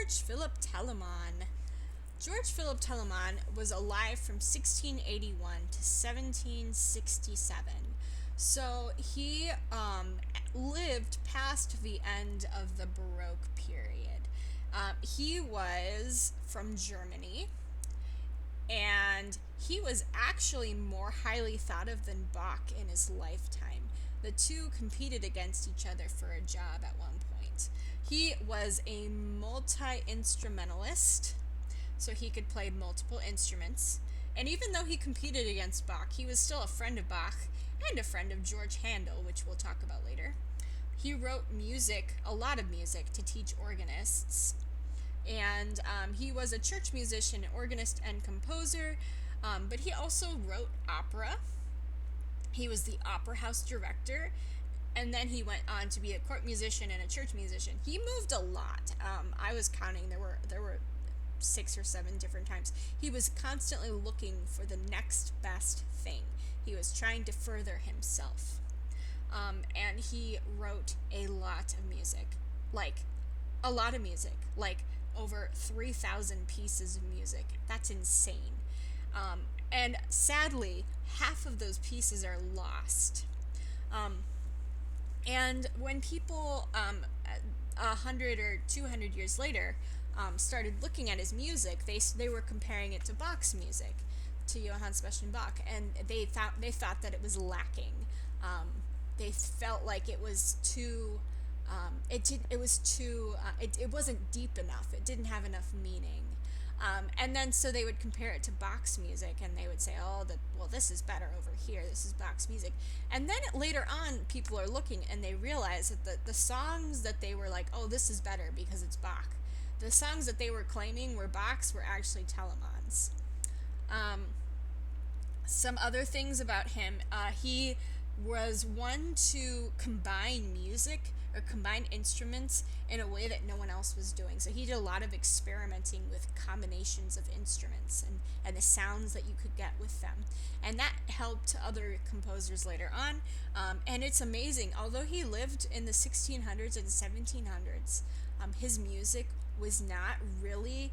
George Philip Telemann. George Philip Telemann was alive from 1681 to 1767. So he lived past the end of the Baroque period. He was from Germany, and he was actually more highly thought of than Bach in his lifetime. The two competed against each other for a job at one point. He was a multi instrumentalist, so he could play multiple instruments. And even though he competed against Bach, he was still a friend of Bach and a friend of George Handel, which we'll talk about later. He wrote music, a lot of music, to teach organists. And he was a church musician, organist, and composer, but he also wrote opera. He was the opera house director, and then he went on to be a court musician and a church musician. He moved a lot. I was counting; there were 6 or 7 different times. He was constantly looking for the next best thing. He was trying to further himself, and he wrote a lot of music, like a lot of music, like over 3,000 pieces of music. That's insane. And sadly, half of those pieces are lost. Um, and when people, 100 or 200 years later, started looking at his music, they were comparing it to Bach's music, to Johann Sebastian Bach, and they thought that it was lacking. They felt like it was too it wasn't deep enough. It didn't have enough meaning. And then so they would compare it to Bach's music, and they would say, "Oh, this is better over here. This is Bach's music." And then later on, people are looking and they realize that the songs that they were like, "Oh, this is better because it's Bach," the songs that they were claiming were Bach's were actually Telemann's. Um, some other things about him, he was one to combine music or combine instruments in a way that no one else was doing. So he did a lot of experimenting with combinations of instruments and the sounds that you could get with them. And that helped other composers later on. And it's amazing. Although he lived in the 1600s and 1700s, his music was not really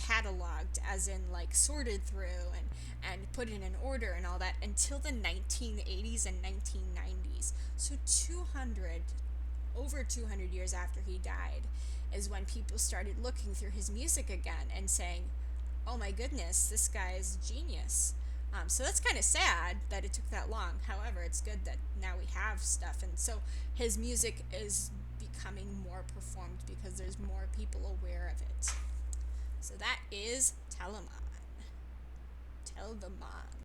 cataloged, as in like sorted through and put in an order and all that, until the 1980s and 1990s. So over 200 years after he died is when people started looking through his music again and saying, "Oh my goodness, this guy's genius." So that's kind of sad that it took that long. However, it's good that now we have stuff, and so his music is becoming more performed because there's more people aware of it. So that is Telemann. Telemann.